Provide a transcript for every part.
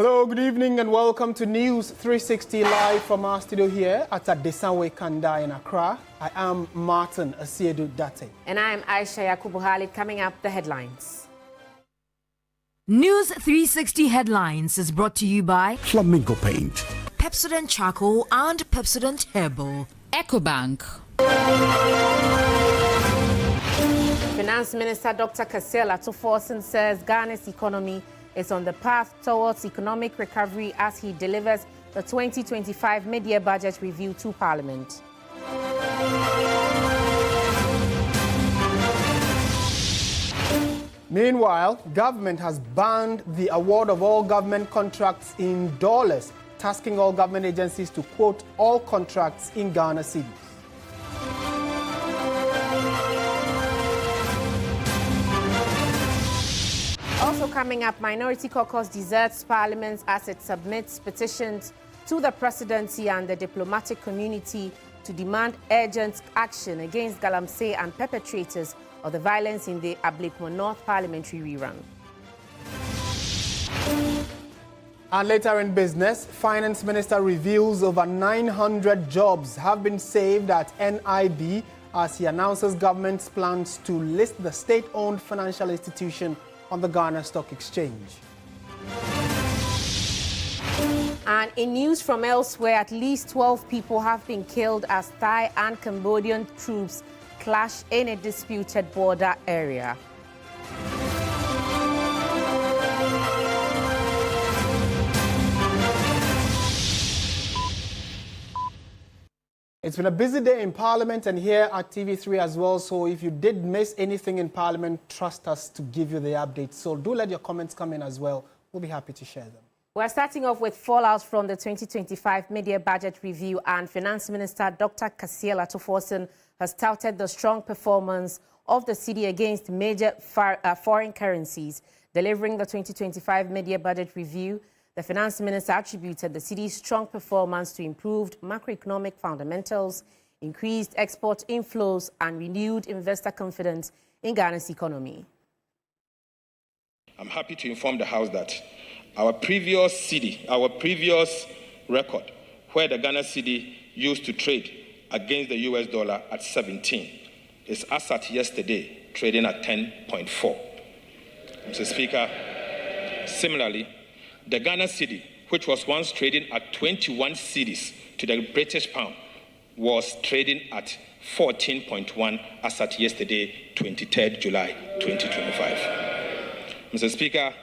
Hello, good evening and welcome to News 360 live from our studio here at Desanwe Kanda in Accra. I am Martin Asiedu-Dartey. And I am Ayisha Yakubu. Coming up, the headlines. News 360 headlines is brought to you by Flamingo Paint, Pepsodent Charcoal and Pepsodent Herbal, EcoBank. Finance Minister Dr. Ayisha says Ghana's economy is on the path towards economic recovery as he delivers the 2025 mid-year budget review to Parliament. Meanwhile, government has banned the award of all government contracts in dollars, tasking all government agencies to quote all contracts in Ghana cedis. Also coming up, Minority Caucus deserts Parliament as it submits petitions to the presidency and the diplomatic community to demand urgent action against Galamsey and perpetrators of the violence in the Ablekuma North parliamentary rerun. And later in business, Finance Minister reveals over 900 jobs have been saved at NIB as he announces government's plans to list the state-owned financial institution on the Ghana Stock Exchange. And in news from elsewhere, at least 12 people have been killed as Thai and Cambodian troops clash in a disputed border area. It's been a busy day in Parliament and here at TV3 as well, so if you did miss anything in Parliament, trust us to give you the updates. So do let your comments come in as well. We'll be happy to share them. We're starting off with fallout from the 2025 mid-year budget review, and Finance Minister Dr. Ayisha has touted the strong performance of the cedi against major foreign currencies. Delivering the 2025 mid-year budget review, the Finance Minister attributed the cedi's strong performance to improved macroeconomic fundamentals, increased export inflows, and renewed investor confidence in Ghana's economy. I'm happy to inform the House that our previous record, where the Ghana cedi used to trade against the US dollar at 17, is as at yesterday trading at 10.4. Mr. Speaker, similarly, the Ghana cedi, which was once trading at 21 cedis to the British pound, was trading at 14.1 as at yesterday, 23rd July 2025. Mr. Speaker,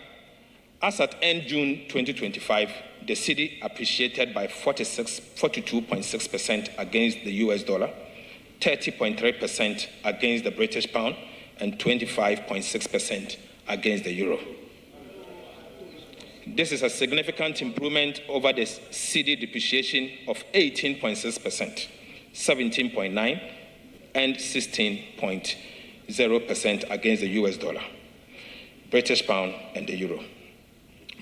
as at end June 2025, the cedi appreciated by 42.6% against the US dollar, 30.3% against the British pound, and 25.6% against the euro. This is a significant improvement over the cedi depreciation of 18.6%, 17.9%, and 16.0% against the US dollar, British pound, and the euro.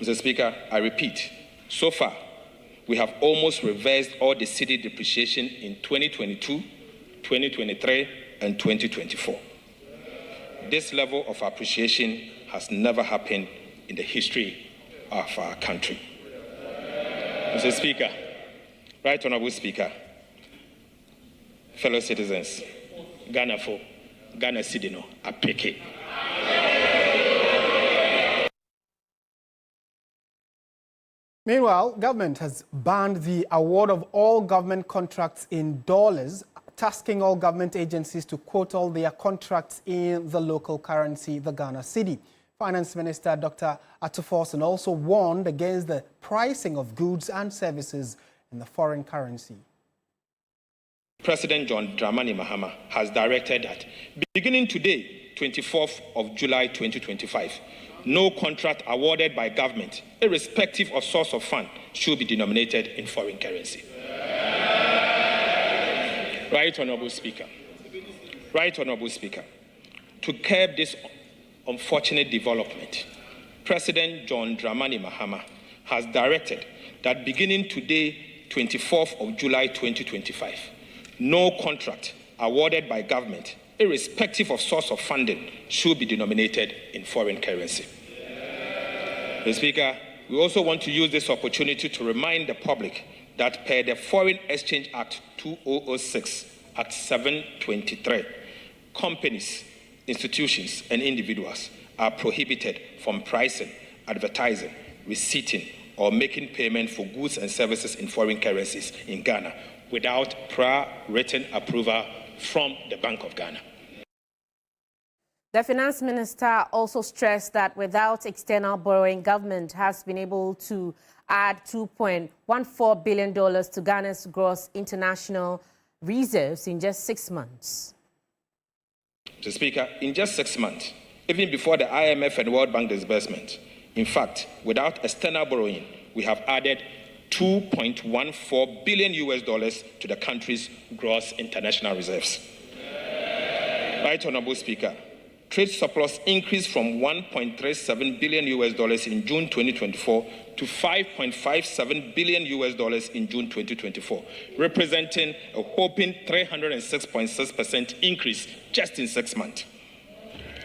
Mr. Speaker, I repeat, so far, we have almost reversed all the cedi depreciation in 2022, 2023, and 2024. This level of appreciation has never happened in the history of our country. Mr. Speaker, Right Honorable Speaker, fellow citizens, Ghana cedi no apeke. Meanwhile, government has banned the award of all government contracts in dollars, tasking all government agencies to quote all their contracts in the local currency, the Ghana cedi. Finance Minister Dr. Ayisha also warned against the pricing of goods and services in the foreign currency. President John Dramani Mahama has directed that beginning today, 24th of July 2025, no contract awarded by government, irrespective of source of fund, should be denominated in foreign currency. Right Honorable Speaker. Right Honorable Speaker. To curb this unfortunate development, President John Dramani Mahama has directed that beginning today, 24th of July 2025, no contract awarded by government, irrespective of source of funding, should be denominated in foreign currency. Mr. Speaker, we also want to use this opportunity to remind the public that per the Foreign Exchange Act 2006 at 723, companies, institutions, and individuals are prohibited from pricing, advertising, receipting, or making payment for goods and services in foreign currencies in Ghana without prior written approval from the Bank of Ghana. The finance minister also stressed that without external borrowing, government has been able to add $2.14 billion to Ghana's gross international reserves in just 6 months. Mr. Speaker, in just 6 months, even before the IMF and World Bank disbursement, in fact, without external borrowing, we have added $2.14 billion to the country's gross international reserves. Right, Honorable Speaker, trade surplus increased from $1.37 billion in June 2024 to $5.57 billion in June 2024, representing a whopping 306.6% increase just in 6 months.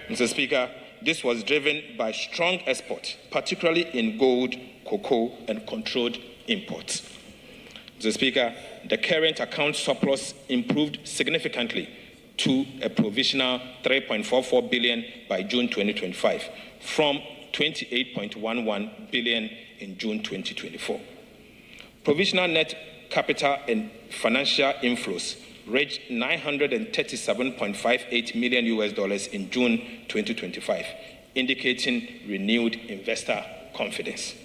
Mr. Speaker, this was driven by strong exports, particularly in gold, cocoa, and controlled imports. Mr. Speaker, the current account surplus improved significantly to a provisional $3.44 billion by June 2025 from $28.11 billion in June 2024. Provisional net capital and financial inflows reached $937.58 million in June 2025, indicating renewed investor confidence.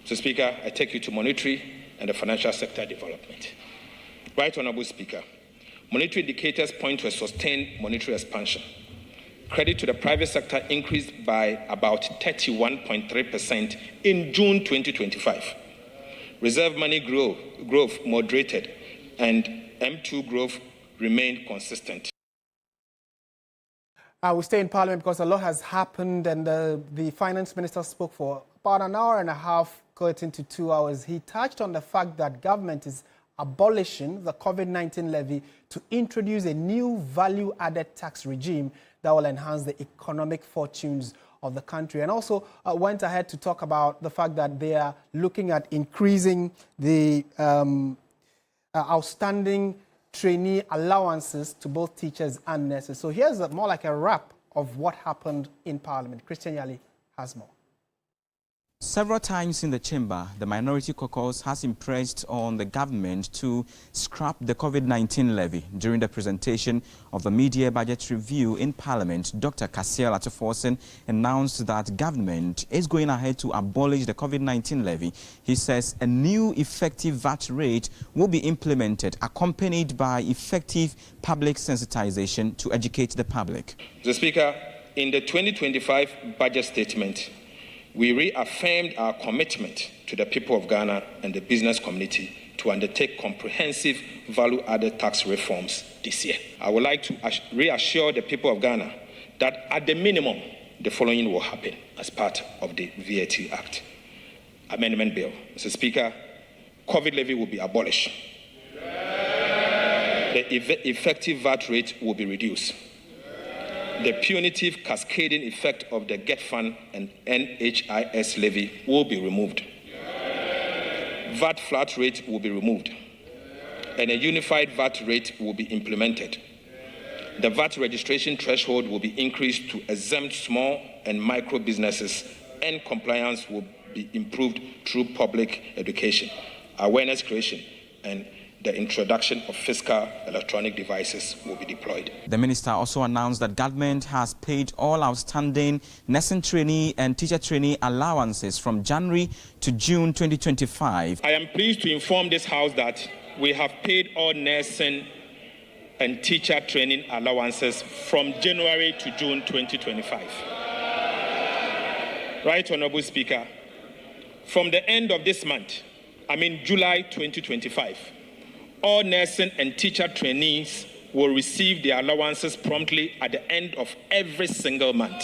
Mr. Speaker, I take you to monetary and the financial sector development. Right, Honorable Speaker, monetary indicators point to a sustained monetary expansion. Credit to the private sector increased by about 31.3% in June 2025. Reserve money growth moderated, and M2 growth remained consistent. We stay in Parliament because a lot has happened, and the finance minister spoke for about an hour and a half, going into 2 hours. He touched on the fact that government is abolishing the COVID-19 levy to introduce a new value-added tax regime that will enhance the economic fortunes of the country, and also went ahead to talk about the fact that they are looking at increasing the outstanding trainee allowances to both teachers and nurses. So here's more like a wrap of what happened in Parliament. Christian Yali has more. Several times in the chamber, the minority caucus has impressed on the government to scrap the COVID-19 levy. During the presentation of the mid-year budget review in Parliament, Dr. Kasiela announced that government is going ahead to abolish the COVID-19 levy. He says a new effective VAT rate will be implemented, accompanied by effective public sensitization to educate the public. Mr. Speaker, in the 2025 budget statement, we reaffirmed our commitment to the people of Ghana and the business community to undertake comprehensive value-added tax reforms this year. I would like to reassure the people of Ghana that at the minimum, the following will happen as part of the VAT Act. Amendment Bill. Mr. Speaker, COVID levy will be abolished. The effective VAT rate will be reduced. The punitive cascading effect of the GET Fund and NHIS levy will be removed. VAT flat rate will be removed. And a unified VAT rate will be implemented. The VAT registration threshold will be increased to exempt small and micro businesses, and compliance will be improved through public education, awareness creation, and the introduction of fiscal electronic devices will be deployed. The minister also announced that government has paid all outstanding nursing trainee and teacher trainee allowances from January to June 2025. I am pleased to inform this House that we have paid all nursing and teacher training allowances from January to June 2025. Right, Honorable Speaker, from the end of this month, July 2025, all nursing and teacher trainees will receive their allowances promptly at the end of every single month.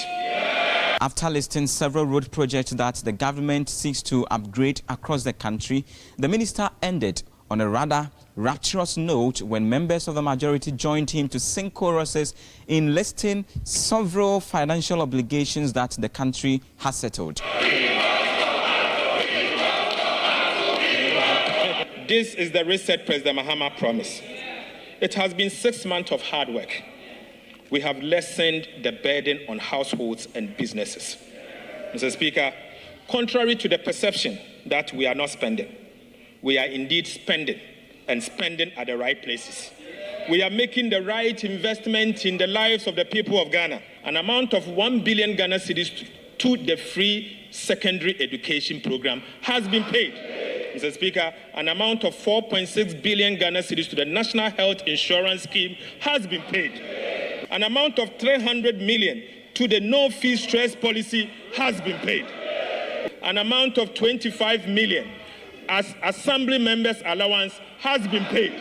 After listing several road projects that the government seeks to upgrade across the country, the minister ended on a rather rapturous note when members of the majority joined him to sing choruses in listing several financial obligations that the country has settled. this is the reset President Mahama promised. It has been 6 months of hard work. We have lessened the burden on households and businesses. Mr. Speaker, contrary to the perception that we are not spending, we are indeed spending, and spending at the right places. We are making the right investment in the lives of the people of Ghana. An amount of 1 billion Ghana cedis to the free secondary education program has been paid. Mr. Speaker, an amount of 4.6 billion Ghana cedis to the National Health Insurance Scheme has been paid. An amount of 300 million to the no-fee stress policy has been paid. An amount of 25 million as Assembly members' allowance has been paid.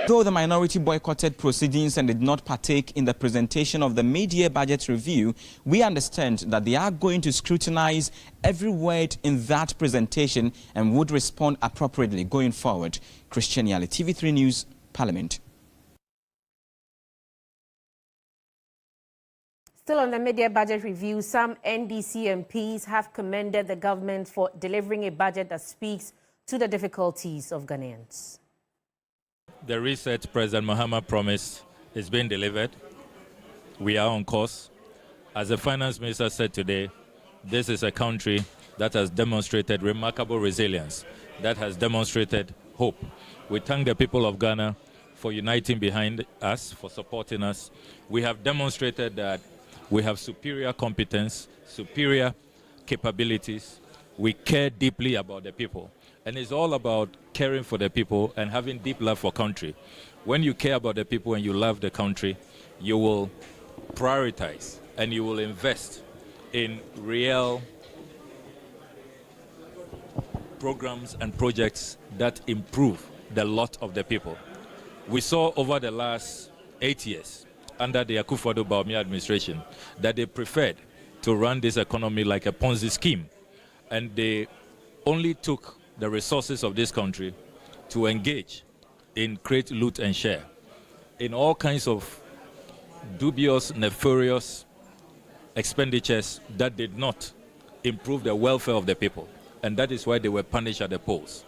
Though the minority boycotted proceedings and did not partake in the presentation of the mid-year budget review, we understand that they are going to scrutinize every word in that presentation and would respond appropriately going forward. Christian Yali, TV3 News, Parliament. Still on the mid-year budget review, some NDC MPs have commended the government for delivering a budget that speaks to the difficulties of Ghanaians. The reset President Mahama promised is being delivered. We are on course. As the finance minister said today, this is a country that has demonstrated remarkable resilience, that has demonstrated hope. We thank the people of Ghana for uniting behind us, for supporting us. We have demonstrated that we have superior competence, superior capabilities. We care deeply about the people. And it's all about caring for the people and having deep love for country. When you care about the people and you love the country, you will prioritize and you will invest in real programs and projects that improve the lot of the people. We saw over the last 8 years under the Yakubu administration that they preferred to run this economy like a Ponzi scheme, and they only took the resources of this country to engage in create, loot and share in all kinds of dubious, nefarious expenditures that did not improve the welfare of the people. And that is why they were punished at the polls.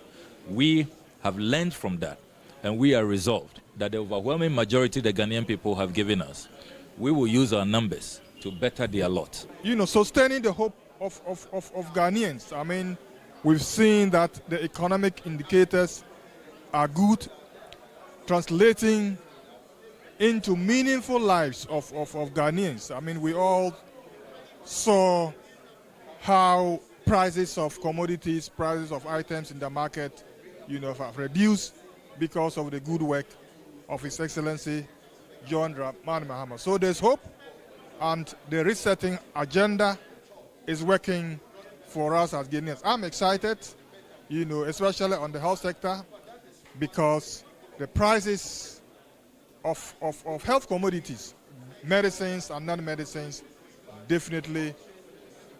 We have learned from that, and we are resolved that the overwhelming majority the Ghanaian people have given us, we will use our numbers to better their lot. You know, sustaining the hope of Ghanaians. I mean, we've seen that the economic indicators are good, translating into meaningful lives of Ghanaians. I mean, we all saw how prices of commodities, prices of items in the market, you know, have reduced because of the good work of His Excellency John Dramani Mahama. So there's hope, and the resetting agenda is working for us as Ghanaians. I'm excited, you know, especially on the health sector, because the prices of health commodities, medicines and non-medicines, definitely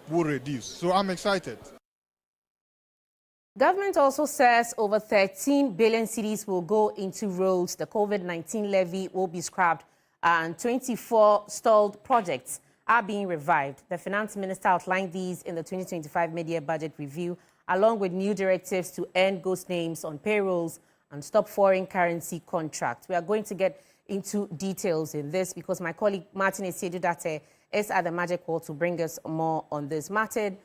will reduce. So I'm excited. Government also says over 13 billion cedis will go into roads. The COVID-19 levy will be scrapped, and 24 stalled projects are being revived. The finance minister outlined these in the 2025 mid-year budget review, along with new directives to end ghost names on payrolls and stop foreign currency contracts. We are going to get into details in this because my colleague Martin Asiedu-Dartey is at the Magic Wall to bring us more on this. Martin,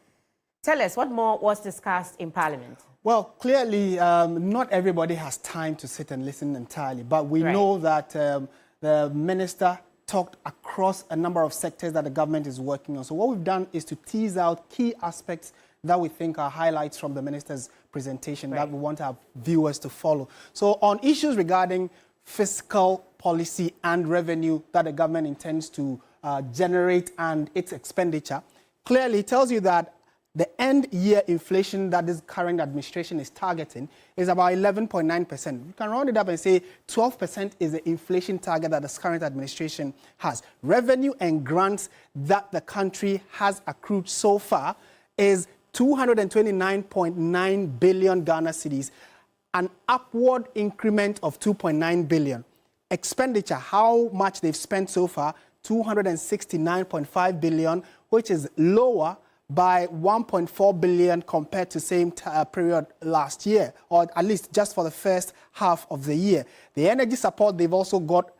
tell us what more was discussed in Parliament. Well, clearly, not everybody has time to sit and listen entirely, but we know that the minister talked across a number of sectors that the government is working on. So what we've done is to tease out key aspects that we think are highlights from the minister's presentation that we want our viewers to follow. So on issues regarding fiscal policy and revenue that the government intends to generate and its expenditure, clearly tells you that the end-year inflation that this current administration is targeting is about 11.9%. You can round it up and say 12% is the inflation target that this current administration has. Revenue and grants that the country has accrued so far is 229.9 billion Ghana cedis, an upward increment of 2.9 billion. Expenditure, how much they've spent so far, 269.5 billion, which is lower by 1.4 billion compared to same period last year, or at least just for the first half of the year. The energy support they've also got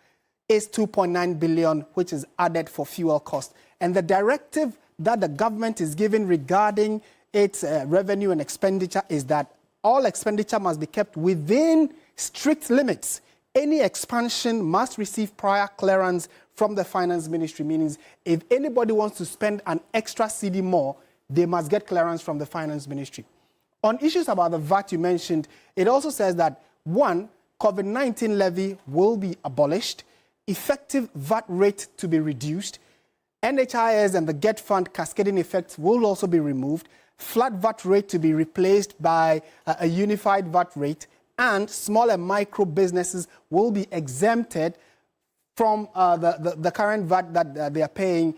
is 2.9 billion, which is added for fuel cost. And the directive that the government is giving regarding its revenue and expenditure is that all expenditure must be kept within strict limits. Any expansion must receive prior clearance from the finance ministry, meaning if anybody wants to spend an extra CD more, they must get clearance from the finance ministry. On issues about the VAT you mentioned, it also says that, one, COVID-19 levy will be abolished, effective VAT rate to be reduced, NHIS and the GET fund cascading effects will also be removed, flat VAT rate to be replaced by a unified VAT rate, and small and micro businesses will be exempted from the current VAT that they are paying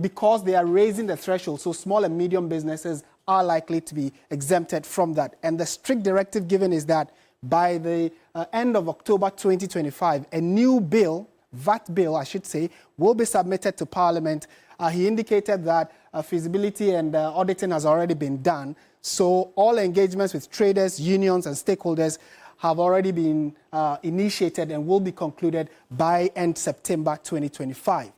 because they are raising the threshold. So small and medium businesses are likely to be exempted from that. And the strict directive given is that by the end of October 2025, a new bill, VAT bill, I should say, will be submitted to Parliament. He indicated that feasibility and auditing has already been done. So all engagements with traders, unions, and stakeholders have already been initiated and will be concluded by end September 2025.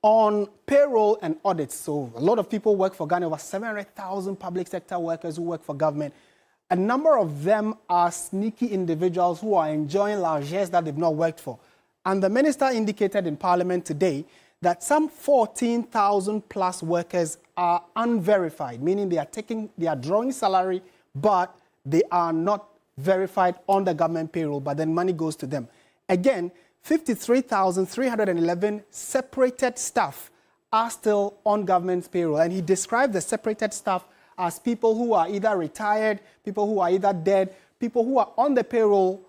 On payroll and audits, so a lot of people work for Ghana, over 700,000 public sector workers who work for government. A number of them are sneaky individuals who are enjoying largesse that they've not worked for. And the minister indicated in Parliament today that some 14,000 plus workers are unverified, meaning they are drawing salary, but they are not verified on the government payroll, but then money goes to them. Again, 53,311 separated staff are still on government's payroll. And he described the separated staff as people who are either retired, people who are either dead, people who are on the payroll,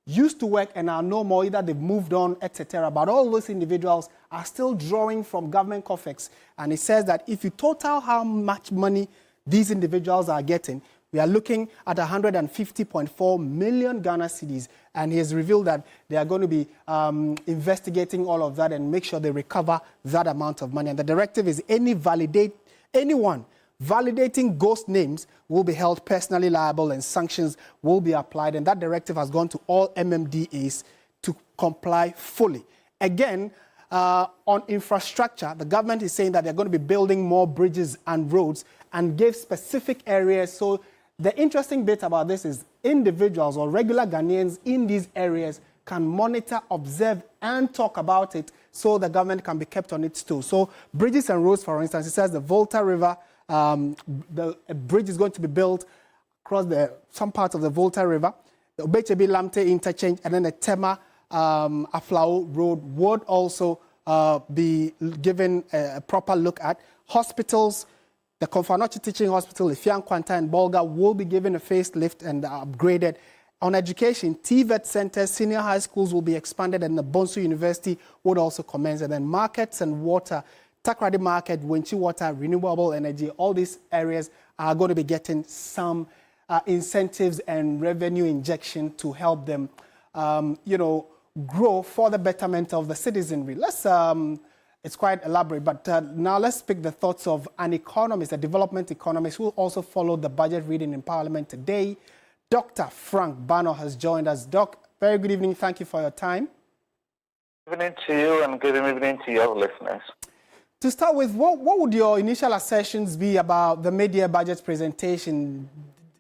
used to work and are no more, either they've moved on, etc. But all those individuals are still drawing from government coffers. And he says that if you total how much money these individuals are getting, we are looking at 150.4 million Ghana cedis. And he has revealed that they are going to be investigating all of that and make sure they recover that amount of money. And the directive is anyone validating ghost names will be held personally liable and sanctions will be applied. And that directive has gone to all MMDAs to comply fully. Again, on infrastructure, the government is saying that they're going to be building more bridges and roads and gave specific areas. So the interesting bit about this is individuals or regular Ghanaians in these areas can monitor, observe, and talk about it so the government can be kept on its toes. So bridges and roads, for instance, it says the Volta River, a bridge is going to be built across some parts of the Volta River. The Obechebi Lamte interchange and then the Tema Aflao Road would also be given a proper look at. Hospitals, the Konfanochi Teaching Hospital, Ifian Kwanta and Bolga will be given a facelift and upgraded. On education, TVET centers, senior high schools will be expanded and the Bonsu University would also commence. And then markets and water, Takrady Market, Wenchi Water, renewable energy, all these areas are going to be getting some incentives and revenue injection to help them, grow for the betterment of the citizenry. It's quite elaborate, but now let's pick the thoughts of an economist, a development economist who also followed the budget reading in Parliament today. Dr. Frank Bano has joined us. Doc, very good evening. Thank you for your time. Good evening to you and good evening to your listeners. To start with, what would your initial assertions be about the mid-year budget presentation?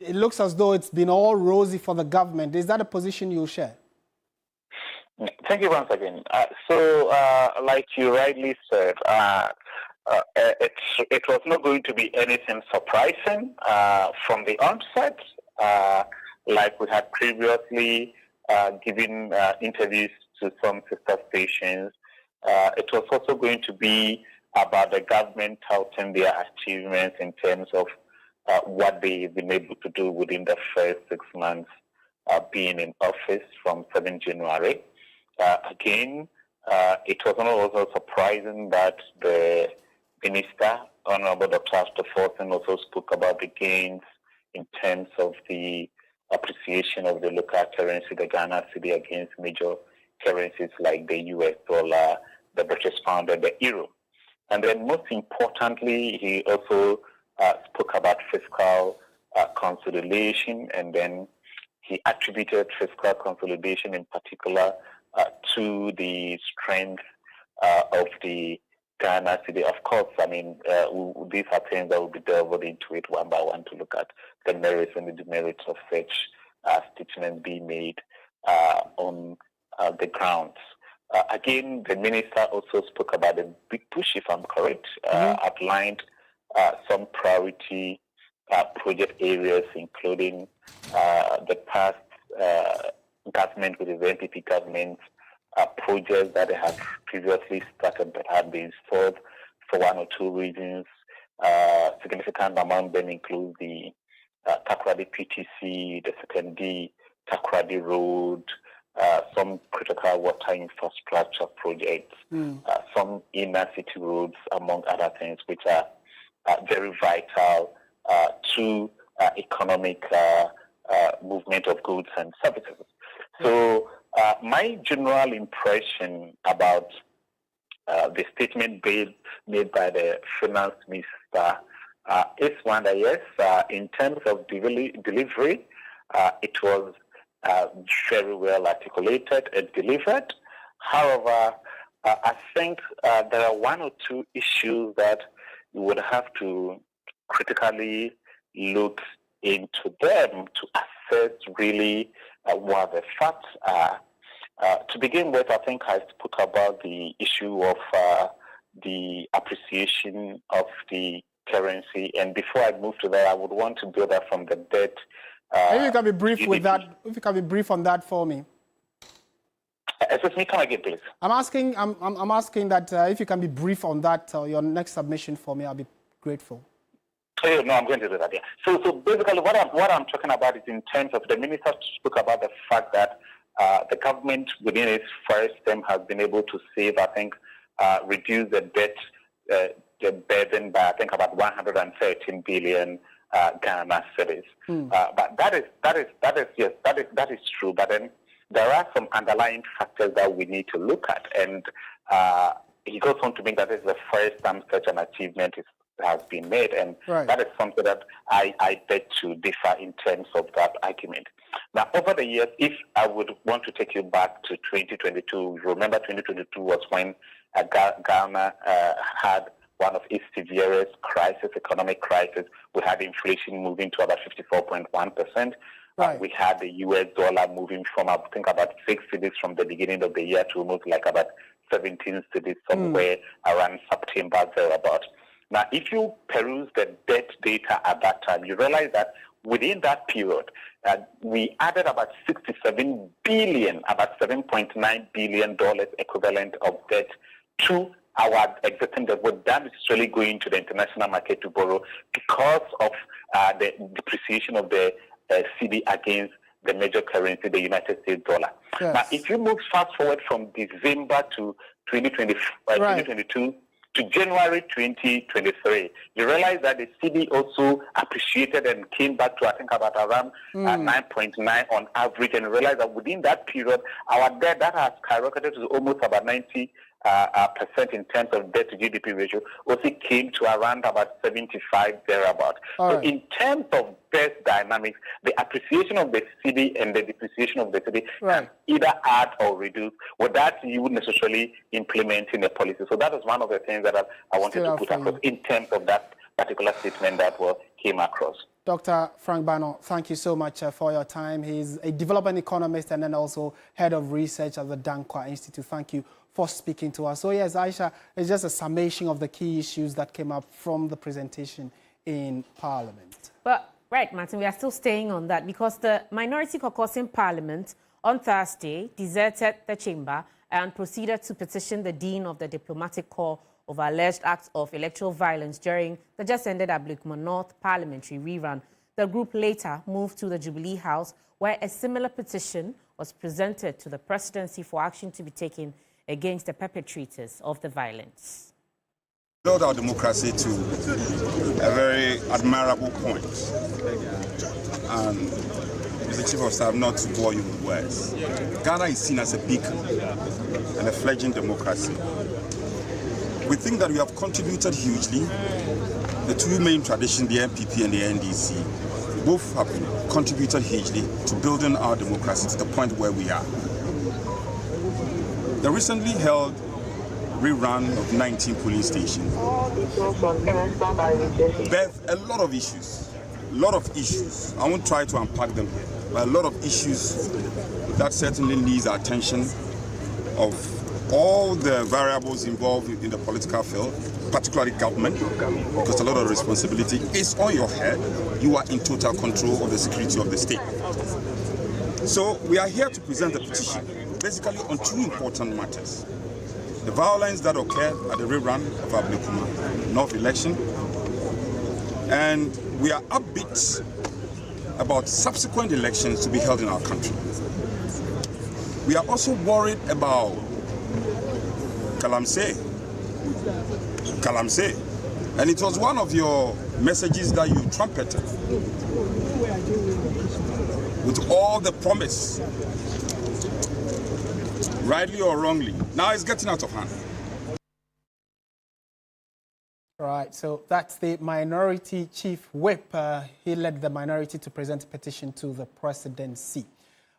It looks as though it's been all rosy for the government. Is that a position you'll share? Thank you once again. Like you rightly said, it was not going to be anything surprising from the onset. Like we had previously given interviews to some sister stations, it was also going to be about the government touting their achievements in terms of what they've been able to do within the first 6 months being in office from 7 January. It was not also surprising that the Minister, Honorable Dr. Asiedu-Dartey, also spoke about the gains in terms of the appreciation of the local currency, the Ghana cedi, against major currencies like the US dollar, the British pound, and the euro. And then most importantly, he also spoke about fiscal consolidation, and then he attributed fiscal consolidation in particular to the strength of the Ghana city. Of course, I mean, these are things that will be delved into it one by one to look at the merits and the demerits of such statements being made on the grounds. Again, the minister also spoke about the big push, if I'm correct, outlined some priority project areas, including the past government, with the NPP government, projects that they had previously started but had been stalled for one or two reasons. Significant among them include the Takoradi PTC, the second D Takoradi Road, some critical water infrastructure projects, some inner city roads, among other things, which are very vital to economic movement of goods and services. So my general impression about the statement made by the finance minister is one that, yes, in terms of delivery, it was very well articulated and delivered. However, I think there are one or two issues that you would have to critically look into them to assess really what the facts are. To begin with, I think I spoke about the issue of the appreciation of the currency, and before I move to that, I would want to build up from the debt. If you can be brief with that, if you can be brief on that for me. Excuse me, come again, please. I'm asking that if you can be brief on that, your next submission for me, I'll be grateful. Oh, no, I'm going to do that. Yeah. So basically, what I'm talking about is in terms of the minister spoke about the fact that the government within its first term has been able to save, I think, reduce the debt, the burden by I think about 113 billion Ghana cedis. But that is true. But then there are some underlying factors that we need to look at, and he goes on to make that this is the first time such an achievement has been made, and that is something that I beg to differ in terms of that argument. Now, over the years, if I would want to take you back to 2022, remember 2022 was when Ghana had one of its severest economic crisis. We had inflation moving to about 54.1%. We had the US dollar moving from, I think, about 6 cedis from the beginning of the year to almost like about 17 cedis somewhere around September, thereabout. Now, if you peruse the debt data at that time, you realize that within that period, we added about 67 billion, about $7.9 billion equivalent of debt to our existing debt without necessarily going to the international market to borrow because of the depreciation of the cedi against the major currency, the United States dollar. Yes. Now, if you move fast forward from December to 2022 to January 2023, you realize that the cedi also appreciated and came back to, I think, about around 9.9 on average, and realize that within that period, our debt that has skyrocketed to almost about 90% in terms of debt to GDP ratio also came to around about 75 thereabout. So in terms of debt dynamics, the appreciation of the cedi and the depreciation of the cedi can either add or reduce without you necessarily implementing a policy. So that is one of the things that I wanted to put across in terms of that particular statement that came across. Dr. Frank Bano, thank you so much for your time. He's a development economist and then also head of research at the Dankwa Institute. Thank you for speaking to us. So yes, Ayisha, it's just a summation of the key issues that came up from the presentation in Parliament. Well, right, Martin, we are still staying on that because the Minority Caucus in Parliament on Thursday deserted the chamber and proceeded to petition the Dean of the Diplomatic Corps over alleged acts of electoral violence during the just-ended Ablekuma North parliamentary rerun. The group later moved to the Jubilee House, where a similar petition was presented to the presidency for action to be taken against the perpetrators of the violence. Build our democracy to a very admirable point. And Mr. Chief of Staff, not to bore you with words, Ghana is seen as a beacon and a fledgling democracy. We think that we have contributed hugely. The two main traditions, the MPP and the NDC, both have contributed hugely to building our democracy to the point where we are. The recently held rerun of 19 polling stations birthed a lot of issues. I won't try to unpack them here, but a lot of issues that certainly needs our attention of all the variables involved in the political field, particularly government, because a lot of responsibility is on your head. You are in total control of the security of the state. So we are here to present a petition, basically on two important matters. The violence that occurred at the rerun of Ablekuma North election, and we are upbeat about subsequent elections to be held in our country. We are also worried about Kalamse, and it was one of your messages that you trumpeted with all the promise, rightly or wrongly. Now it's getting out of hand. Right, so that's the minority chief whip. He led the minority to present a petition to the presidency.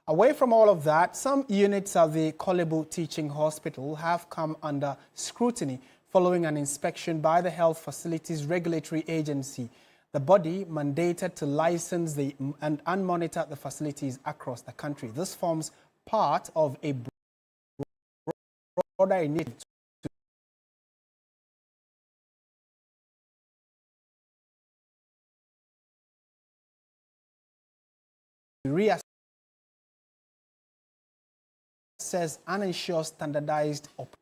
Away from all of that, some units of the Kolebu Teaching Hospital have come under scrutiny following an inspection by the Health Facilities Regulatory Agency, the body mandated to license and monitor the facilities across the country. This forms part of a broader initiative to reassess and ensure standardized operations.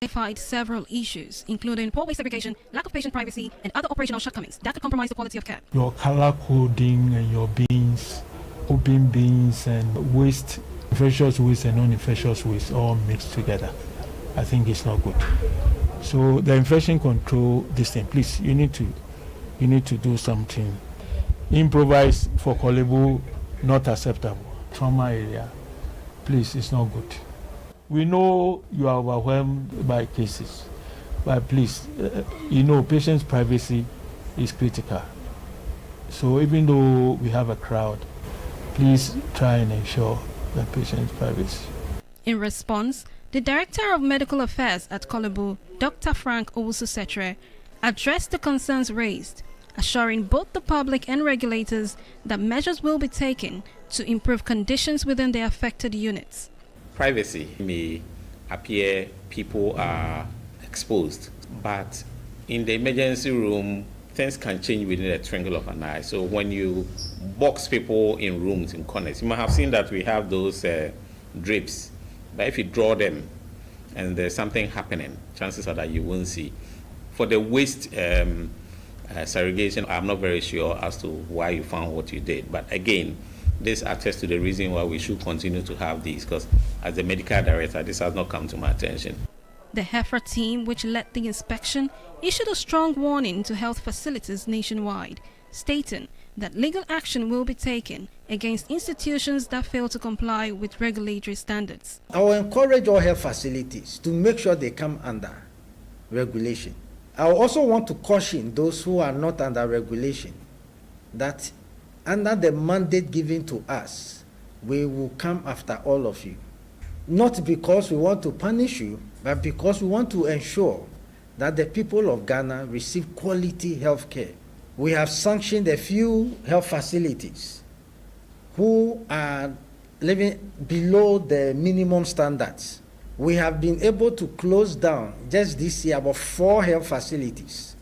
Identified several issues, including poor waste segregation, lack of patient privacy, and other operational shortcomings that could compromise the quality of care. Your color coding and your bins, open bins and waste, infectious waste and non-infectious waste all mixed together. I think it's not good. So the infection control, this thing, please, you need to do something. Improvise for Kolebu, not acceptable. Trauma area, please, it's not good. We know you are overwhelmed by cases, but please, patient's privacy is critical. So even though we have a crowd, please try and ensure the patient's privacy. In response, the Director of Medical Affairs at Kolebu, Dr. Frank Owusu-Setre, addressed the concerns raised, assuring both the public and regulators that measures will be taken to improve conditions within the affected units. Privacy may appear people are exposed, but in the emergency room, things can change within a twinkle of an eye. So when you box people in rooms, in corners, you might have seen that we have those drips, but if you draw them and there's something happening, chances are that you won't see. For the waste segregation, I'm not very sure as to why you found what you did, but again, this attests to the reason why we should continue to have these, because as the medical director, this has not come to my attention. The HEFRA team, which led the inspection, issued a strong warning to health facilities nationwide, stating that legal action will be taken against institutions that fail to comply with regulatory standards. I will encourage all health facilities to make sure they come under regulation. I also want to caution those who are not under regulation that under the mandate given to us, we will come after all of you. Not because we want to punish you, but because we want to ensure that the people of Ghana receive quality health care. We have sanctioned a few health facilities who are living below the minimum standards. We have been able to close down just this year about 4 health facilities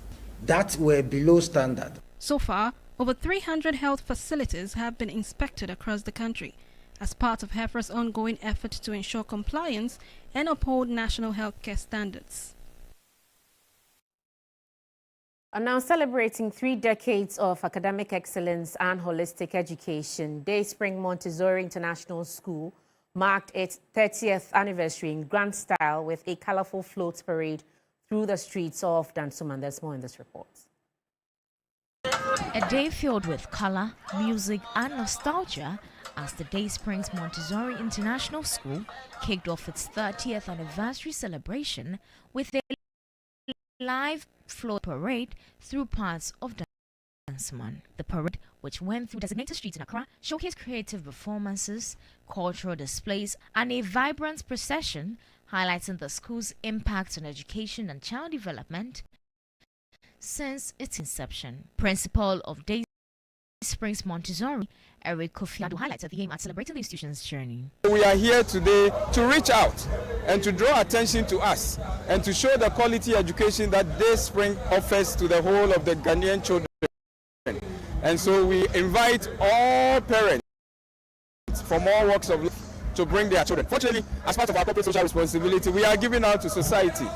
that were below standard. So far, over 300 health facilities have been inspected across the country as part of HEFRA's ongoing effort to ensure compliance and uphold national healthcare standards. And now celebrating 3 decades of academic excellence and holistic education, Dayspring Montessori International School marked its 30th anniversary in grand style with a colorful float parade through the streets of Dansoman. There's more in this report. A day filled with color, music and nostalgia as the Dayspring Montessori International School kicked off its 30th anniversary celebration with a live float parade through parts of Dansman. The parade, which went through designated streets in Accra, showcased creative performances, cultural displays, and a vibrant procession highlighting the school's impact on education and child development since its inception. Principal of Day Springs Montessori, Eric Kofiado, highlighted the aim at celebrating the institution's journey. We are here today to reach out and to draw attention to us and to show the quality education that Day Spring offers to the whole of the Ghanaian children. And so we invite all parents from all walks of life to bring their children. Fortunately, as part of our corporate social responsibility, we are giving out to society.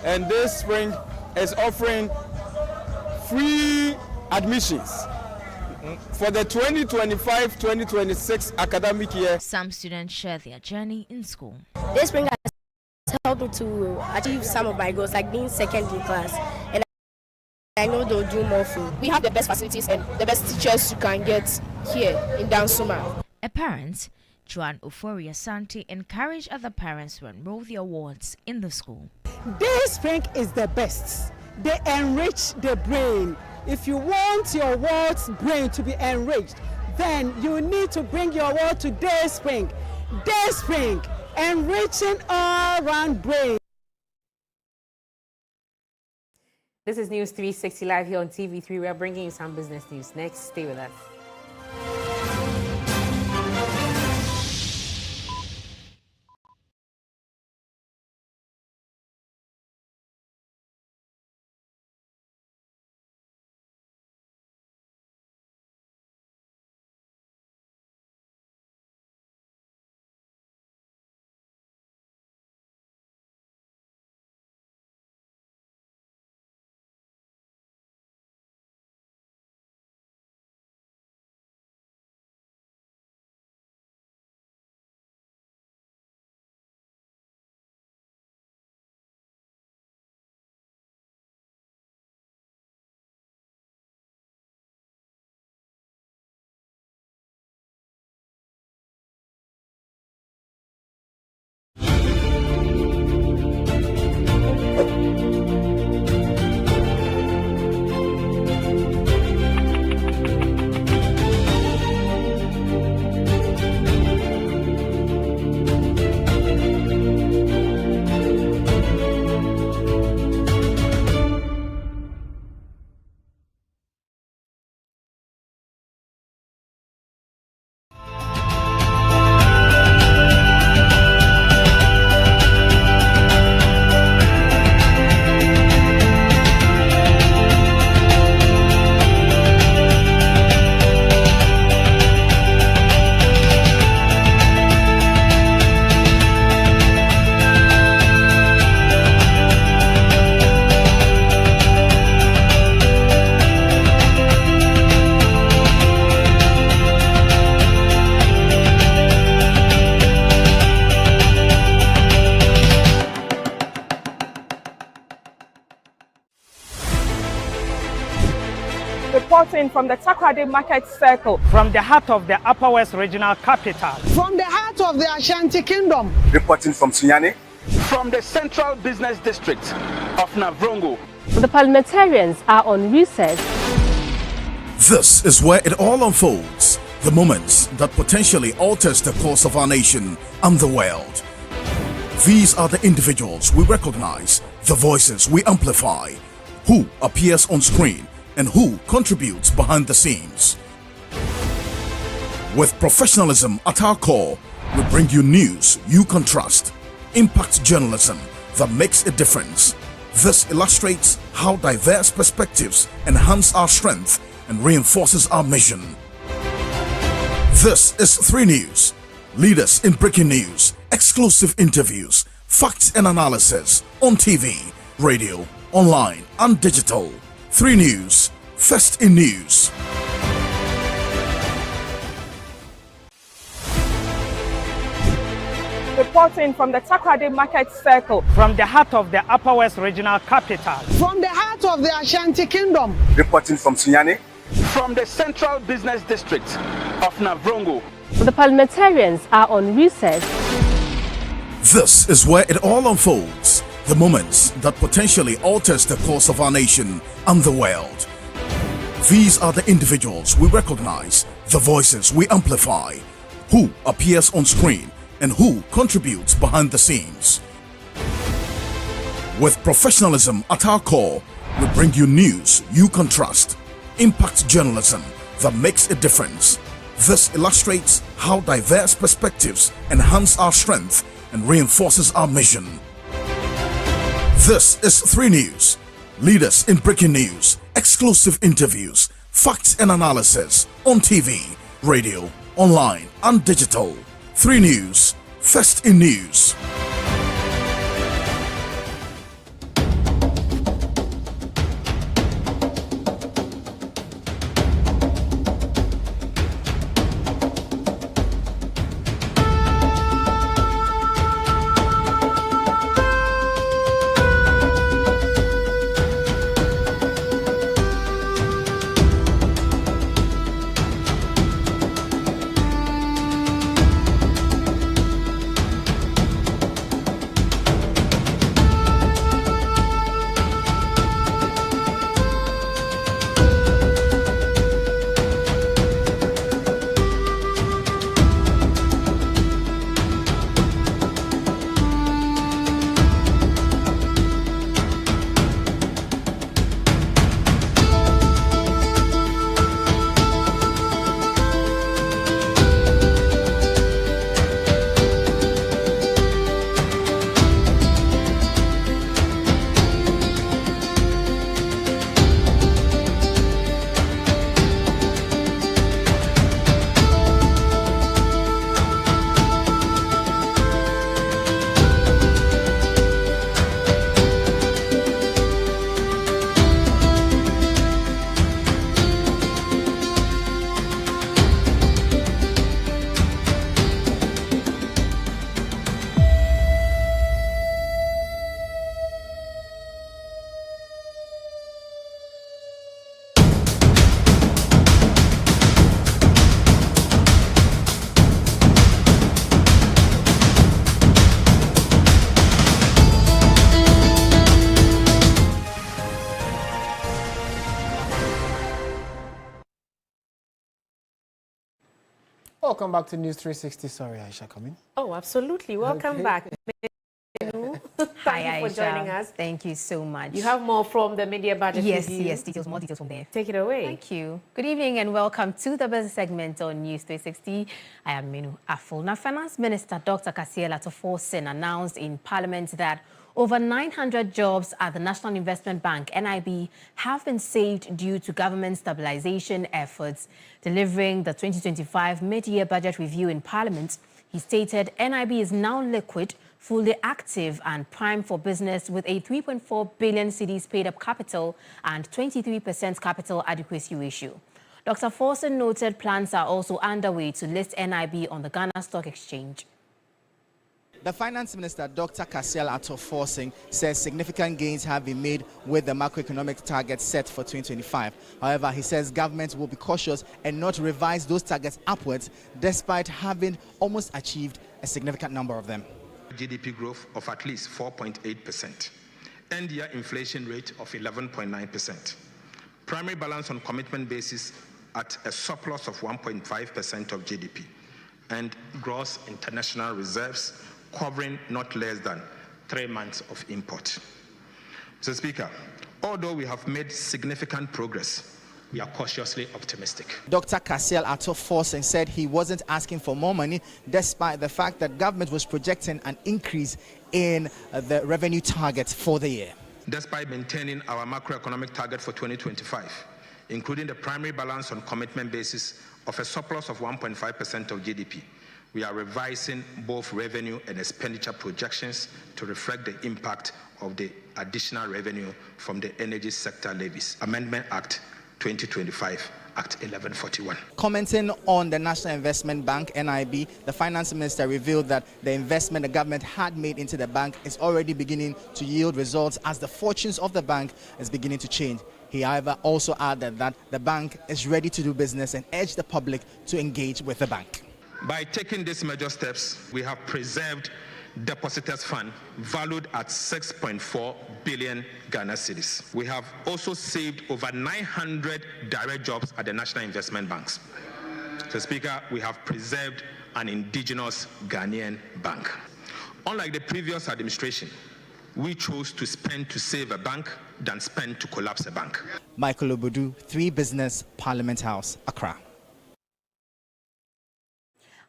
And Day Spring is offering free admissions for the 2025-2026 academic year. Some students share their journey in school. This spring has helped me to achieve some of my goals, like being second in class, and I know they'll do more for me. We have the best facilities and the best teachers you can get here in Dansuma. A parent, Joan Oforia Santi, encouraged other parents to enroll their wards in the school. Day Spring is the best. They enrich the brain. If you want your ward's brain to be enriched, then you need to bring your ward to Day Spring. Day Spring, enriching all-round brain. This is News 360 live here on TV3. We are bringing you some business news. Next, stay with us. Reporting from the Takoradi Market Circle, from the heart of the Upper West Regional Capital, From the heart of the Ashanti Kingdom. Reporting from Sunyani, from the Central Business District of Navrongo. The parliamentarians are on recess. This is where it all unfolds. The moments that potentially alters the course of our nation and the world. These are the individuals we recognize, the voices we amplify, who appears on screen and who contributes behind the scenes. With professionalism at our core, we bring you news you can trust, impact journalism that makes a difference. This illustrates how diverse perspectives enhance our strength and reinforces our mission. This is 3 News, leaders in breaking news, exclusive interviews, facts and analysis on TV, radio, online and digital. 3 News, first in news. Reporting from the Takoradi Market Circle, from the heart of the Upper West Regional Capital, From the heart of the Ashanti Kingdom. reporting from Sunyani, from the Central Business District of Navrongo. The parliamentarians are on recess. This is where it all unfolds. the moments that potentially alters the course of our nation and the world. These are the individuals we recognize, the voices we amplify, who appears on screen and who contributes behind the scenes. With professionalism at our core, we bring you news you can trust. Impact journalism that makes a difference. This illustrates how diverse perspectives enhance our strength and reinforces our mission. This is 3 News. Leaders in breaking news, exclusive interviews, facts and analysis on TV, radio, online and digital. 3 News, first in news. Welcome back to News 360. Sorry, Ayisha, coming. Oh, absolutely. Welcome back. Thank you for joining us. Thank you so much. You have more from the media budget review. Yes, more details from there. Take it away. Thank you. Good evening and welcome to the business segment on News 360. I am Minu Aful. Now, Finance Minister Dr. Kasiela announced in Parliament that over 900 jobs at the National Investment Bank, NIB, have been saved due to government stabilization efforts. Delivering the 2025 mid-year budget review in Parliament, he stated NIB is now liquid, fully active and primed for business with a 3.4 billion cedis paid-up capital and 23% capital adequacy ratio. Dr. Forson noted plans are also underway to list NIB on the Ghana Stock Exchange. The Finance Minister, Dr. Kasiela-Forson, says significant gains have been made with the macroeconomic targets set for 2025. However, he says government will be cautious and not revise those targets upwards, despite having almost achieved a significant number of them. GDP growth of at least 4.8%, end-year inflation rate of 11.9%, primary balance on commitment basis at a surplus of 1.5% of GDP, and gross international reserves covering not less than 3 months of import. Mr. Speaker, although we have made significant progress, we are cautiously optimistic. Dr. Kasiela-Forson said he wasn't asking for more money, despite the fact that government was projecting an increase in the revenue target for the year. Despite maintaining our macroeconomic target for 2025, including the primary balance on commitment basis of a surplus of 1.5% of GDP, we are revising both revenue and expenditure projections to reflect the impact of the additional revenue from the energy sector levies. Amendment Act 2025, Act 1141. Commenting on the National Investment Bank, NIB, the Finance Minister revealed that the investment the government had made into the bank is already beginning to yield results as the fortunes of the bank is beginning to change. He, however, also added that the bank is ready to do business and urged the public to engage with the bank. By taking these major steps, we have preserved Depositors Fund valued at 6.4 billion Ghana cedis. We have also saved over 900 direct jobs at the National Investment Banks. So, Speaker, we have preserved an indigenous Ghanaian bank. Unlike the previous administration, we chose to spend to save a bank than spend to collapse a bank. Michael Obudu, 3 Business, Parliament House, Accra.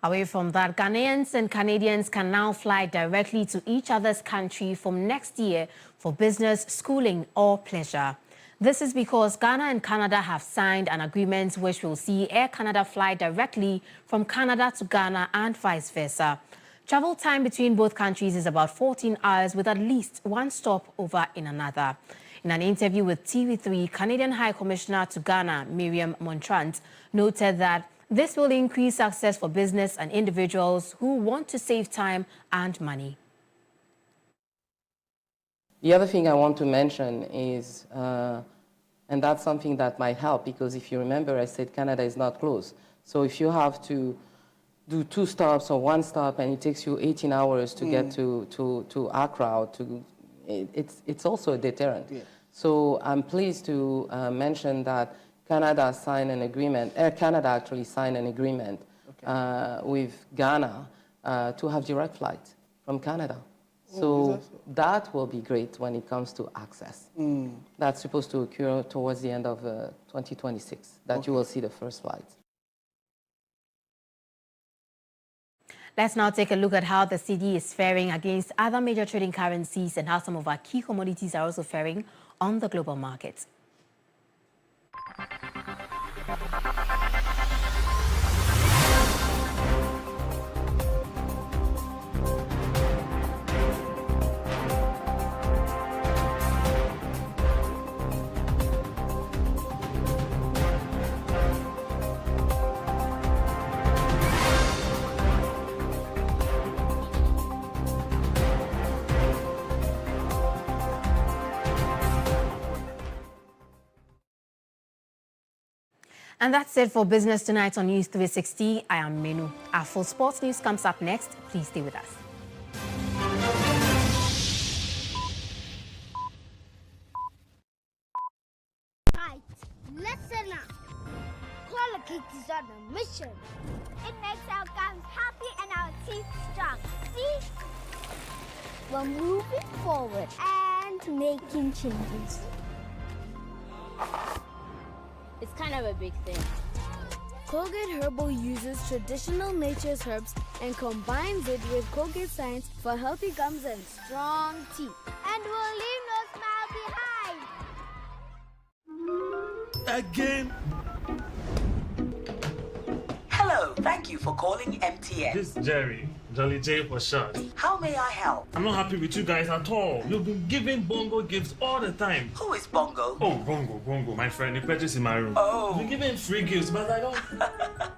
Away from that, Ghanaians and Canadians can now fly directly to each other's country from next year for business, schooling, or pleasure. This is because Ghana and Canada have signed an agreement which will see Air Canada fly directly from Canada to Ghana and vice versa. Travel time between both countries is about 14 hours with at least one stopover in another. In an interview with TV3, Canadian High Commissioner to Ghana, Miriam Montrant, noted that this will increase access for business and individuals who want to save time and money. The other thing I want to mention is, and that's something that might help, because if you remember, I said Canada is not close. So if you have to do 2 stops or 1 stop and it takes you 18 hours to get to Accra, it's also a deterrent. Yeah. So I'm pleased to mention that Canada signed an agreement, Air Canada actually signed an agreement with Ghana to have direct flights from Canada. So that will be great when it comes to access. That's supposed to occur towards the end of 2026, that you will see the first flights. Let's now take a look at how the cedi is faring against other major trading currencies and how some of our key commodities are also faring on the global markets. And that's it for Business Tonight on News 360. I am Menu. Our full sports news comes up next. Please stay with us. Right, listen up. Quality is on a mission. It makes our gums happy and our teeth strong. See? We're moving forward and making changes. It's kind of a big thing. Colgate Herbal uses traditional nature's herbs and combines it with Colgate Science for healthy gums and strong teeth. And we'll leave no smile behind. Again. Hello, thank you for calling MTN. This is Jerry, Jolly J for short. How may I help? I'm not happy with you guys at all. You've been giving Bongo gifts all the time. Who is Bongo? Oh, Bongo, my friend. He purchased in my room. Oh. You've been giving free gifts, but I don't...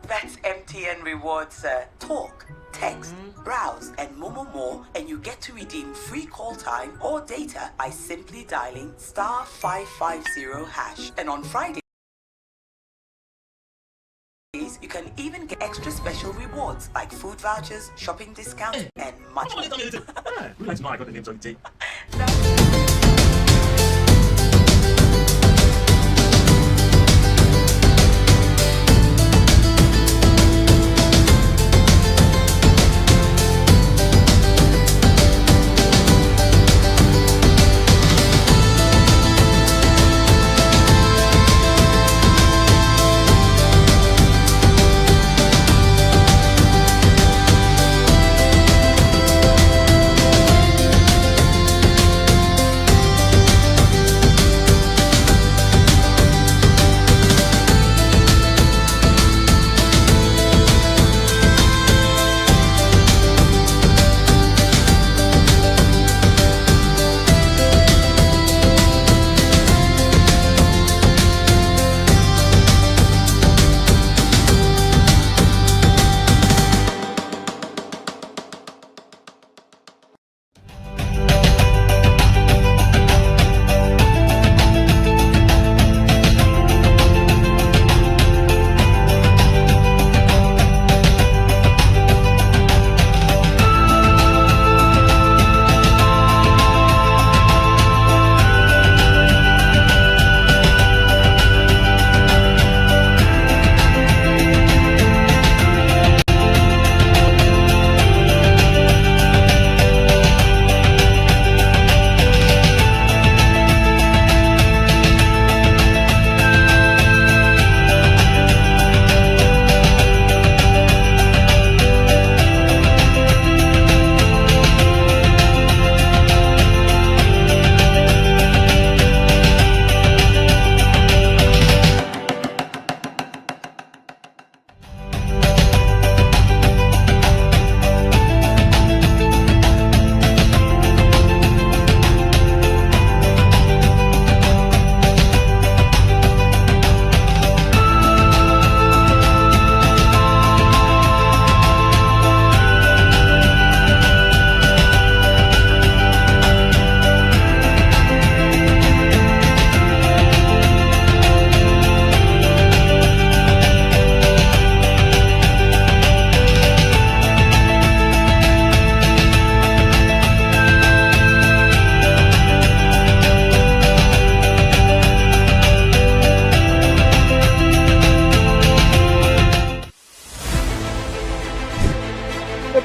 That's MTN Rewards, sir. Talk, text, browse, and more, and you get to redeem free call time or data by simply dialing *550#. And on Friday, you can even get extra special rewards like food vouchers, shopping discounts, and much more. Who likes to know I got the name Jolly J?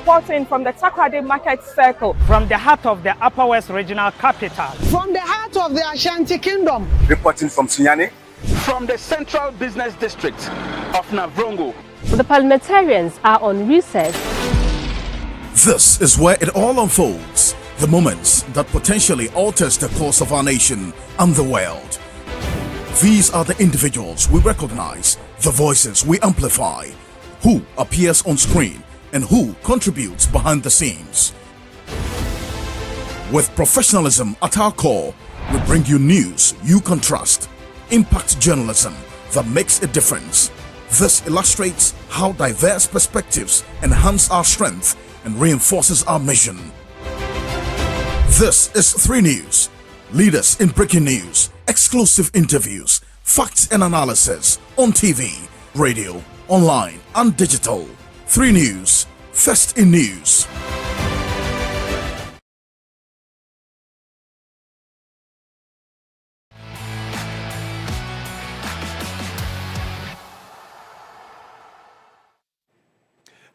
Reporting from the Takoradi Market Circle, from the heart of the Upper West Regional Capital. From the heart of the Ashanti Kingdom. Reporting from Sunyani. From the Central Business District of Navrongo. The parliamentarians are on recess. This is where it all unfolds. The moments that potentially alters the course of our nation and the world. These are the individuals we recognize, the voices we amplify, who appears on screen and who contributes behind the scenes. With professionalism at our core, we bring you news you can trust. Impact journalism that makes a difference. This illustrates how diverse perspectives enhance our strength and reinforces our mission. This is 3 News. Leaders in breaking news, exclusive interviews, facts and analysis on TV, radio, online and digital. 3 News, first in news.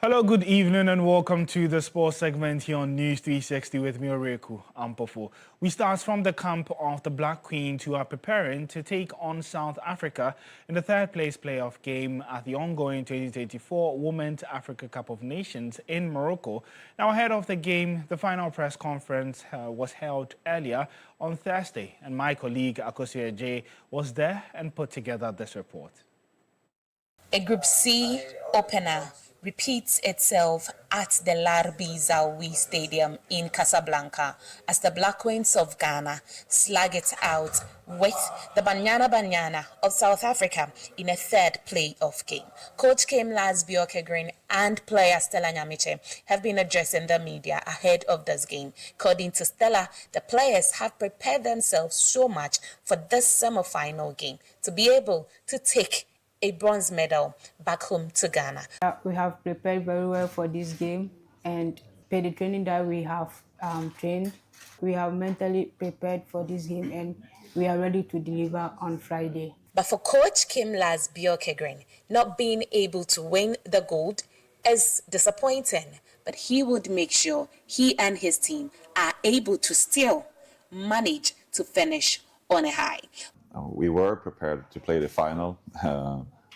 Hello, good evening and welcome to the sports segment here on News 360 with me, Oreku Ampofo. We start from the camp of the Black Queens, who are preparing to take on South Africa in the third place playoff game at the ongoing 2024 Women's Africa Cup of Nations in Morocco. Now, ahead of the game, the final press conference was held earlier on Thursday, and my colleague Akosia J was there and put together this report. A Group C opener repeats itself at the Larbi Zawi Stadium in Casablanca as the Black Queens of Ghana slug it out with the Banyana of South Africa in a third playoff game. Coach Kim Lasbiokegrin and player Stella Nyamiche have been addressing the media ahead of this game. According to Stella, the players have prepared themselves so much for this semi-final game to be able to take a bronze medal back home to Ghana. We have prepared very well for this game, and by the training that we have trained, we have mentally prepared for this game, and we are ready to deliver on Friday. But for Coach Kim Lasbiokegrin, not being able to win the gold is disappointing, but he would make sure he and his team are able to still manage to finish on a high. We were prepared to play the final.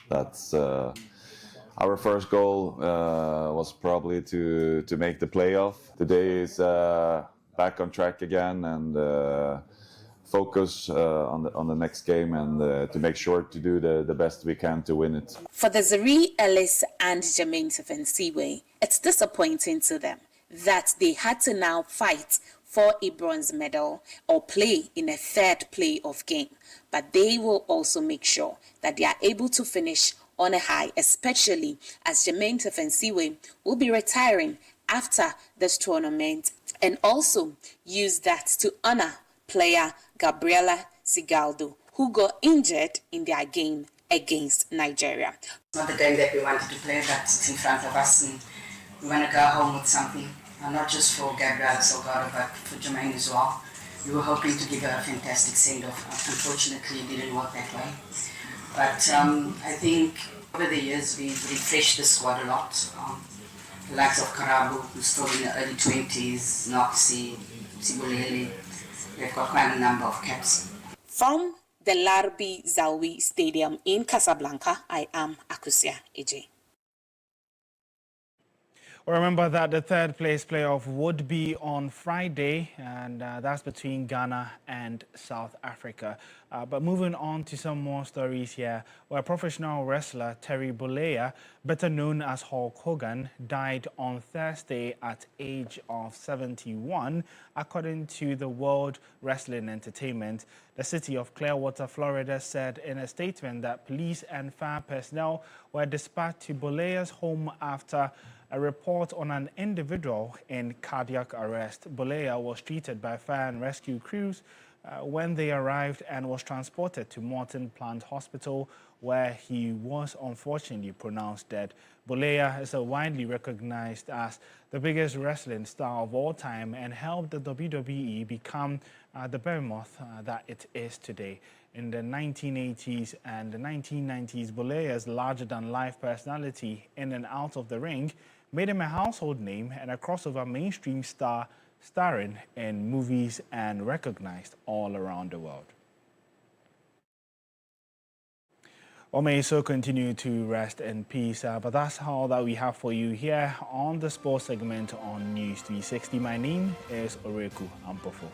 That's our first goal was probably to make the playoff. Today is back on track again and focus on the next game and to make sure to do the best we can to win it. For the Zari Ellis and Jermaine Sefensiwe, it's disappointing to them that they had to now fight for a bronze medal or play in a third playoff game. But they will also make sure that they are able to finish on a high, especially as Jermaine Sefensiwe will be retiring after this tournament, and also use that to honor player Gabriela Sigaldo, who got injured in their game against Nigeria. It's not the game that we wanted to play, that's in front of us, and we want to go home with something. Not just for Gabriela Salgado, but for Jermaine as well. We were hoping to give her a fantastic send-off. Unfortunately, it didn't work that way. But I think over the years, we've refreshed the squad a lot. The likes of Karabu, who's still in the early 20s, Noxie, Sibulele, they've got quite a number of caps. From the Larbi Zawi Stadium in Casablanca, I am Akusia Eje. Remember that the third place playoff would be on Friday, and that's between Ghana and South Africa. But moving on to some more stories here, where professional wrestler Terry Bollea, better known as Hulk Hogan, died on Thursday at age of 71, according to the World Wrestling Entertainment. The city of Clearwater, Florida, said in a statement that police and fire personnel were dispatched to Bollea's home after a report on an individual in cardiac arrest. Bollea was treated by fire and rescue crews when they arrived and was transported to Morton Plant Hospital, where he was unfortunately pronounced dead. Boleya is widely recognized as the biggest wrestling star of all time and helped the WWE become the behemoth that it is today. In the 1980s and the 1990s, Boleya's larger-than-life personality in and out of the ring made him a household name and a crossover mainstream star, starring in movies and recognized all around the world. Or may so continue to rest in peace. But that's all that we have for you here on the sports segment on News 360. My name is Oreku Ampofo.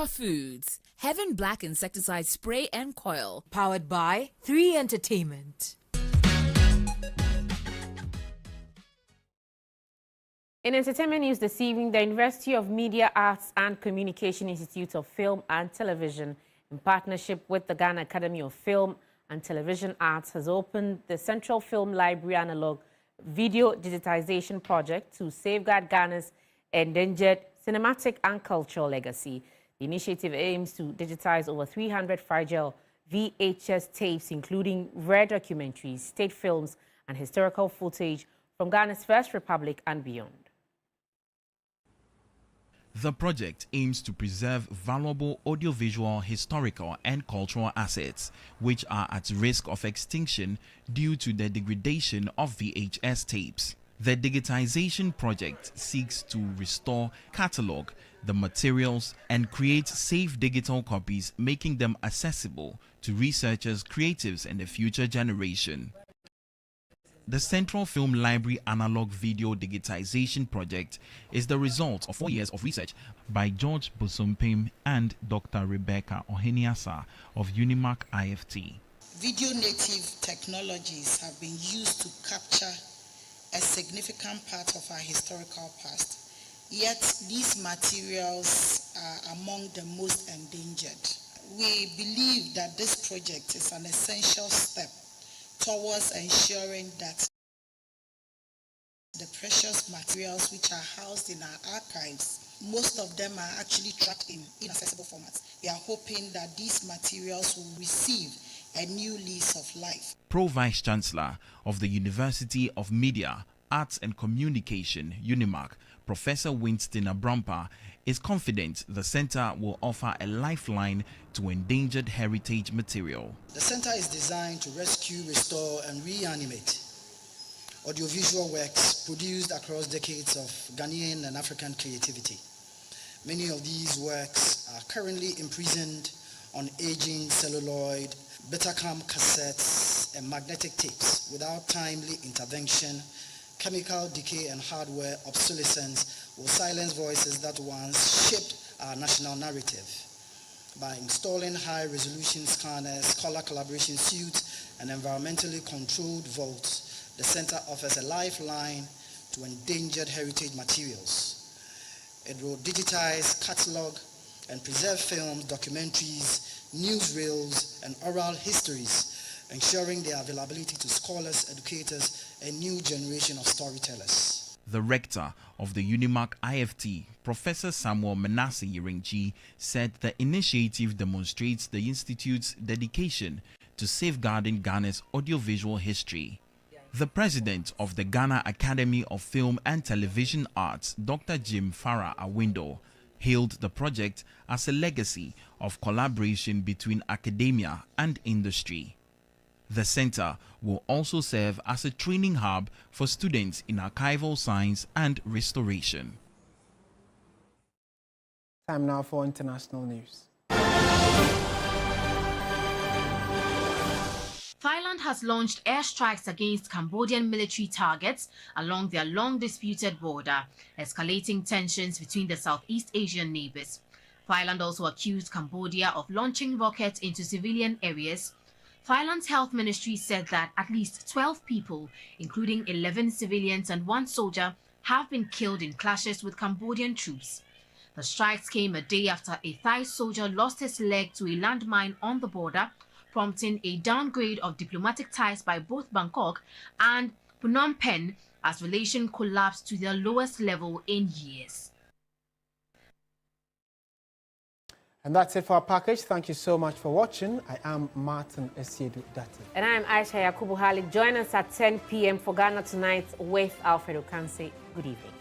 Foods, Heaven Black Insecticide Spray and Coil, powered by 3 Entertainment. In entertainment news this evening, the University of Media Arts and Communication Institute of Film and Television, in partnership with the Ghana Academy of Film and Television Arts, has opened the Central Film Library Analog Video Digitization Project to safeguard Ghana's endangered cinematic and cultural legacy. The initiative aims to digitize over 300 fragile VHS tapes, including rare documentaries, state films, and historical footage from Ghana's First Republic and beyond. The project aims to preserve valuable audiovisual, historical, and cultural assets, which are at risk of extinction due to the degradation of VHS tapes. The digitization project seeks to restore, catalog the materials, and create safe digital copies, making them accessible to researchers, creatives, and the future generation. The Central Film Library Analog Video Digitization Project is the result of 4 years of research by George Bosompim and Dr. Rebecca Oheniasa of Unimark IFT. Video native technologies have been used to capture a significant part of our historical past. Yet these materials are among the most endangered. We believe that this project is an essential step towards ensuring that the precious materials which are housed in our archives, most of them are actually trapped in inaccessible formats. We are hoping that these materials will receive a new lease of life. Pro Vice Chancellor of the University of Media, Arts and Communication, Unimark, Professor Winston Abrampa, is confident the center will offer a lifeline to endangered heritage material. The center is designed to rescue, restore, and reanimate audiovisual works produced across decades of Ghanaian and African creativity. Many of these works are currently imprisoned on aging celluloid, Betacam cassettes, and magnetic tapes. Without timely intervention, chemical decay and hardware obsolescence will silence voices that once shaped our national narrative. By installing high-resolution scanners, color collaboration suites, and environmentally controlled vaults, the center offers a lifeline to endangered heritage materials. It will digitize, catalog, and preserve films, documentaries, newsreels, and oral histories, ensuring their availability to scholars, educators, and new generation of storytellers. The rector of the Unimark IFT, Professor Samuel Manasseh Yeringchi, said the initiative demonstrates the institute's dedication to safeguarding Ghana's audiovisual history. The president of the Ghana Academy of Film and Television Arts, Dr. Jim Farah Awindo, hailed the project as a legacy of collaboration between academia and industry. The center will also serve as a training hub for students in archival science and restoration. Time now for international news. Thailand has launched airstrikes against Cambodian military targets along their long-disputed border, escalating tensions between the Southeast Asian neighbors. Thailand also accused Cambodia of launching rockets into civilian areas. Thailand's health ministry said that at least 12 people, including 11 civilians and 1 soldier, have been killed in clashes with Cambodian troops. The strikes came a day after a Thai soldier lost his leg to a landmine on the border, prompting a downgrade of diplomatic ties by both Bangkok and Phnom Penh as relations collapsed to their lowest level in years. And that's it for our package. Thank you so much for watching. I am Martin Asiedu-Dartey. And I am Ayisha Yakubu. Join us at 10 p.m. for Ghana Tonight with Alfredo Kanse. Good evening.